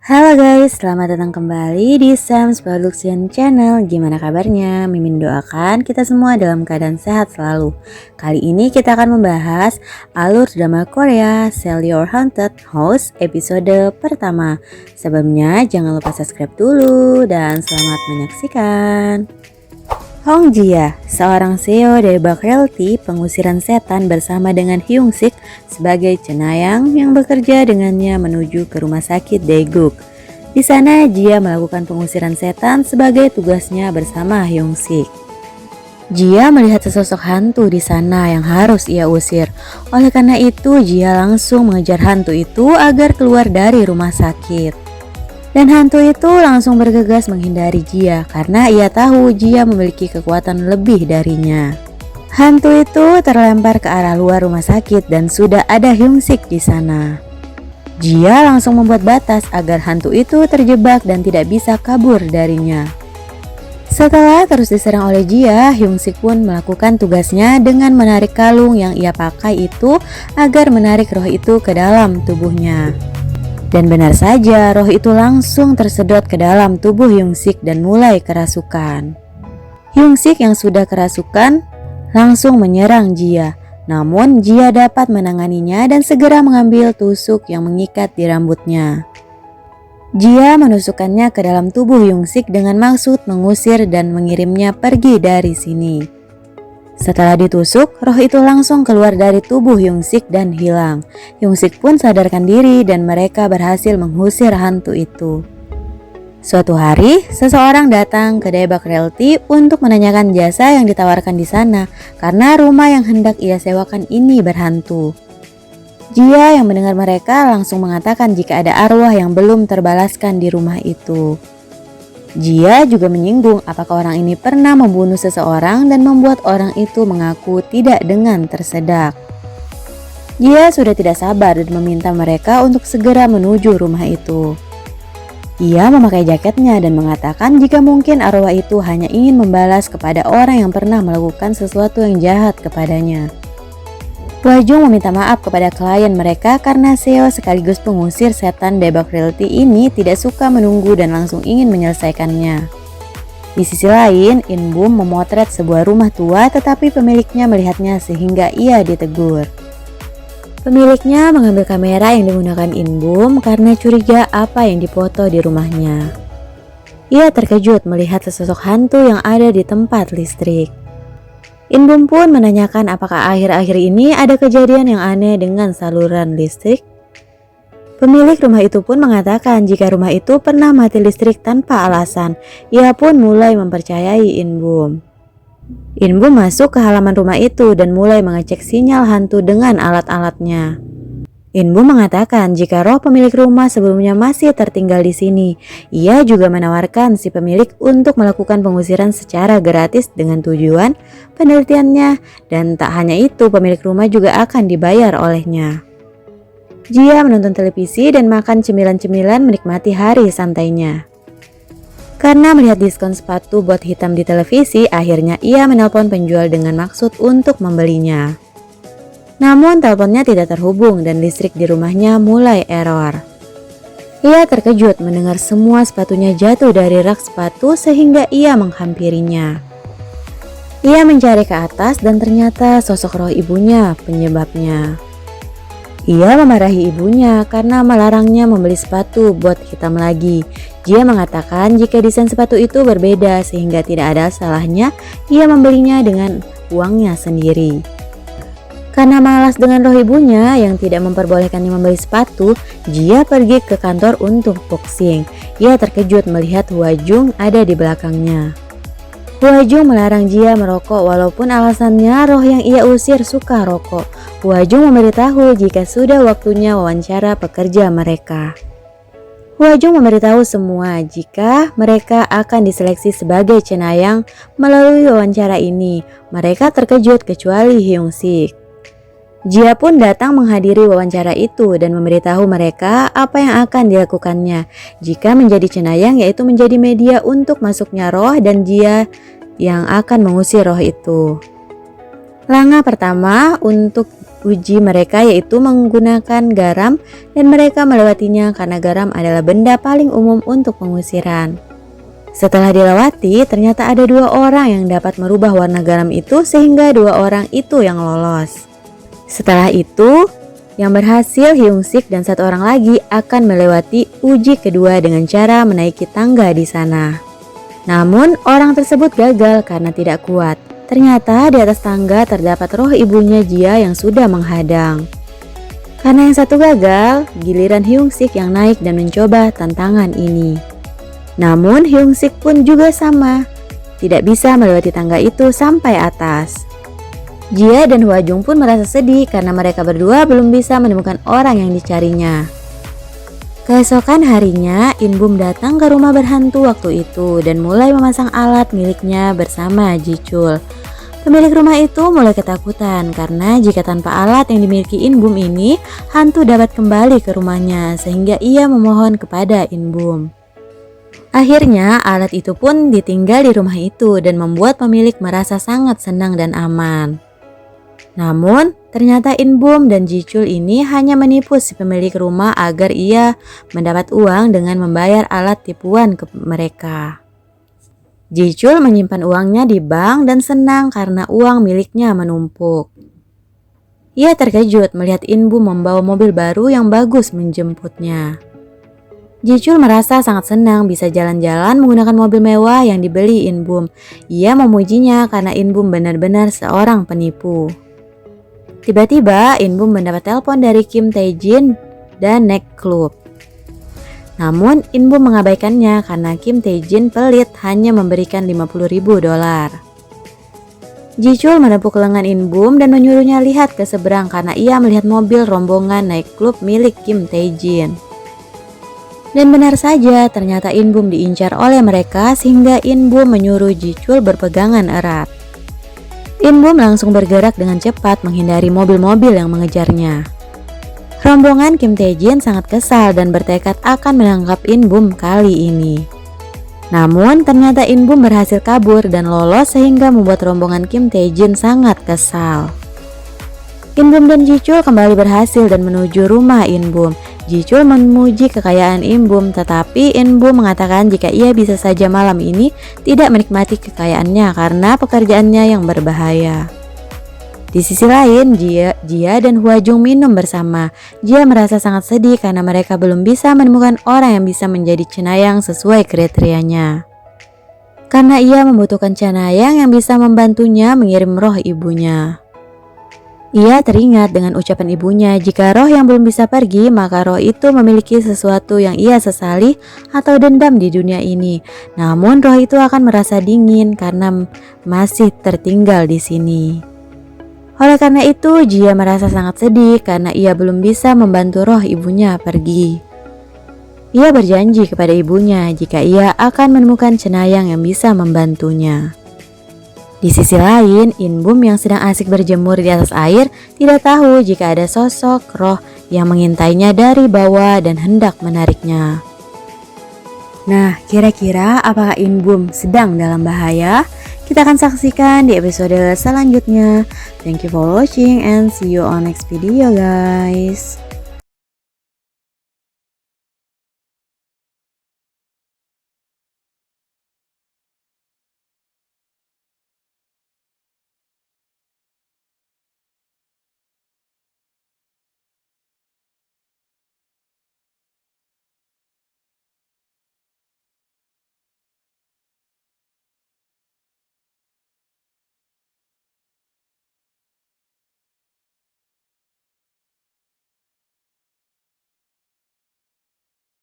Halo guys, selamat datang kembali di Sam's Production Channel. Gimana kabarnya? Mimin doakan kita semua dalam keadaan sehat selalu. Kali ini kita akan membahas alur drama Korea Sell Your Haunted House episode pertama. Sebelumnya jangan lupa subscribe dulu dan selamat menyaksikan. Hong Jia, seorang CEO dari Bak Realty pengusiran setan bersama dengan Hyung Sik sebagai cenayang yang bekerja dengannya menuju ke rumah sakit Daeguk. Di sana Jia melakukan pengusiran setan sebagai tugasnya bersama Hyung Sik. Jia melihat sesosok hantu di sana yang harus ia usir. Oleh karena itu Jia langsung mengejar hantu itu agar keluar dari rumah sakit. Dan hantu itu langsung bergegas menghindari Jia karena ia tahu Jia memiliki kekuatan lebih darinya. Hantu itu terlempar ke arah luar rumah sakit dan sudah ada Hyung Sik di sana. Jia langsung membuat batas agar hantu itu terjebak dan tidak bisa kabur darinya. Setelah terus diserang oleh Jia, Hyung Sik pun melakukan tugasnya dengan menarik kalung yang ia pakai itu agar menarik roh itu ke dalam tubuhnya. Dan benar saja, roh itu langsung tersedot ke dalam tubuh Hyung Sik dan mulai kerasukan. Hyung Sik yang sudah kerasukan langsung menyerang Jia. Namun Jia dapat menanganinya dan segera mengambil tusuk yang mengikat di rambutnya. Jia menusukkannya ke dalam tubuh Hyung Sik dengan maksud mengusir dan mengirimnya pergi dari sini. Setelah ditusuk, roh itu langsung keluar dari tubuh Hyung Sik dan hilang. Hyung Sik pun sadarkan diri dan mereka berhasil mengusir hantu itu. Suatu hari, seseorang datang ke Daebak Realty untuk menanyakan jasa yang ditawarkan di sana karena rumah yang hendak ia sewakan ini berhantu. Jia yang mendengar mereka langsung mengatakan jika ada arwah yang belum terbalaskan di rumah itu. Jia juga menyinggung apakah orang ini pernah membunuh seseorang dan membuat orang itu mengaku tidak dengan tersedak. Jia sudah tidak sabar dan meminta mereka untuk segera menuju rumah itu. Ia memakai jaketnya dan mengatakan jika mungkin arwah itu hanya ingin membalas kepada orang yang pernah melakukan sesuatu yang jahat kepadanya. Wajung meminta maaf kepada klien mereka karena CEO sekaligus pengusir setan Daebak Realty ini tidak suka menunggu dan langsung ingin menyelesaikannya. Di sisi lain, Inbum memotret sebuah rumah tua tetapi pemiliknya melihatnya sehingga ia ditegur. Pemiliknya mengambil kamera yang digunakan Inbum karena curiga apa yang dipoto di rumahnya. Ia terkejut melihat sesosok hantu yang ada di tempat listrik. Inbum pun menanyakan apakah akhir-akhir ini ada kejadian yang aneh dengan saluran listrik. Pemilik rumah itu pun mengatakan jika rumah itu pernah mati listrik tanpa alasan. Ia pun mulai mempercayai Inbum. Inbum masuk ke halaman rumah itu dan mulai mengecek sinyal hantu dengan alat-alatnya. Inbum mengatakan jika roh pemilik rumah sebelumnya masih tertinggal di sini. Ia juga menawarkan si pemilik untuk melakukan pengusiran secara gratis dengan tujuan penelitiannya, dan tak hanya itu pemilik rumah juga akan dibayar olehnya. Jia menonton televisi dan makan cemilan-cemilan menikmati hari santainya. Karena melihat diskon sepatu bot hitam di televisi, akhirnya ia menelpon penjual dengan maksud untuk membelinya. Namun teleponnya tidak terhubung dan listrik di rumahnya mulai error. Ia terkejut mendengar semua sepatunya jatuh dari rak sepatu sehingga ia menghampirinya. Ia mencari ke atas dan ternyata sosok roh ibunya penyebabnya. Ia memarahi ibunya karena melarangnya membeli sepatu bot hitam lagi. Jia mengatakan jika desain sepatu itu berbeda sehingga tidak ada salahnya ia membelinya dengan uangnya sendiri. Karena malas dengan roh ibunya yang tidak memperbolehkannya membeli sepatu, Jia pergi ke kantor untuk boxing. Ia terkejut melihat Hwajung ada di belakangnya. Hwajung melarang Jia merokok walaupun alasannya roh yang ia usir suka rokok. Hwajung memberitahu jika sudah waktunya wawancara pekerja mereka. Hwajung memberitahu semua jika mereka akan diseleksi sebagai cenayang melalui wawancara ini. Mereka terkejut kecuali Hyung Sik. Jia pun datang menghadiri wawancara itu dan memberitahu mereka apa yang akan dilakukannya jika menjadi cenayang, yaitu menjadi media untuk masuknya roh dan Jia yang akan mengusir roh itu. Langkah pertama untuk uji mereka, yaitu menggunakan garam, dan mereka melewatinya karena garam adalah benda paling umum untuk pengusiran. Setelah dilewati, ternyata ada 2 orang yang dapat merubah warna garam itu sehingga 2 orang itu yang lolos. Setelah itu, yang berhasil Hyung-sik dan 1 orang lagi akan melewati uji kedua dengan cara menaiki tangga di sana. Namun, orang tersebut gagal karena tidak kuat. Ternyata di atas tangga terdapat roh ibunya Jia yang sudah menghadang. Karena yang satu gagal, giliran Hyung-sik yang naik dan mencoba tantangan ini. Namun Hyung-sik pun juga sama, tidak bisa melewati tangga itu sampai atas. Jia dan Hwajung pun merasa sedih karena mereka berdua belum bisa menemukan orang yang dicarinya. Keesokan harinya, In-bum datang ke rumah berhantu waktu itu dan mulai memasang alat miliknya bersama Ji-chul. Pemilik rumah itu mulai ketakutan karena jika tanpa alat yang dimiliki In-bum ini, hantu dapat kembali ke rumahnya sehingga ia memohon kepada In-bum. Akhirnya alat itu pun ditinggal di rumah itu dan membuat pemilik merasa sangat senang dan aman. Namun ternyata In-bum dan Ji-chul ini hanya menipu si pemilik rumah agar ia mendapat uang dengan membayar alat tipuan ke mereka. Ji-chul menyimpan uangnya di bank dan senang karena uang miliknya menumpuk. Ia terkejut melihat In-bum membawa mobil baru yang bagus menjemputnya. Ji-chul merasa sangat senang bisa jalan-jalan menggunakan mobil mewah yang dibeli In-bum. Ia memujinya karena In-bum benar-benar seorang penipu. Tiba-tiba In-bum mendapat telepon dari Kim Tae-jin dan Night Club. Namun In-bum mengabaikannya karena Kim Tae-jin pelit hanya memberikan $50.000. Ji-chul menepuk lengan In-bum dan menyuruhnya lihat ke seberang karena ia melihat mobil rombongan Night Club milik Kim Tae-jin. Dan benar saja, ternyata In-bum diincar oleh mereka sehingga In-bum menyuruh Ji-chul berpegangan erat. In-bum langsung bergerak dengan cepat menghindari mobil-mobil yang mengejarnya. Rombongan Kim Tae-jin sangat kesal dan bertekad akan menangkap In-bum kali ini. Namun ternyata In-bum berhasil kabur dan lolos sehingga membuat rombongan Kim Tae-jin sangat kesal. In-bum dan Ji-chul kembali berhasil dan menuju rumah In-bum. Ji-chul memuji kekayaan In-bum, tetapi In-bum mengatakan jika ia bisa saja malam ini tidak menikmati kekayaannya karena pekerjaannya yang berbahaya. Di sisi lain, Jia dan Hwajung minum bersama. Jia merasa sangat sedih karena mereka belum bisa menemukan orang yang bisa menjadi cenayang sesuai kriterianya. Karena ia membutuhkan cenayang yang bisa membantunya mengirim roh ibunya. Ia teringat dengan ucapan ibunya, jika roh yang belum bisa pergi, maka roh itu memiliki sesuatu yang ia sesali atau dendam di dunia ini. Namun roh itu akan merasa dingin karena masih tertinggal di sini. Oleh karena itu, Jia merasa sangat sedih karena ia belum bisa membantu roh ibunya pergi. Ia berjanji kepada ibunya jika ia akan menemukan cenayang yang bisa membantunya. Di sisi lain, In-bum yang sedang asik berjemur di atas air tidak tahu jika ada sosok roh yang mengintainya dari bawah dan hendak menariknya. Nah, kira-kira apakah In-bum sedang dalam bahaya? Kita akan saksikan di episode selanjutnya. Thank you for watching and see you on next video guys.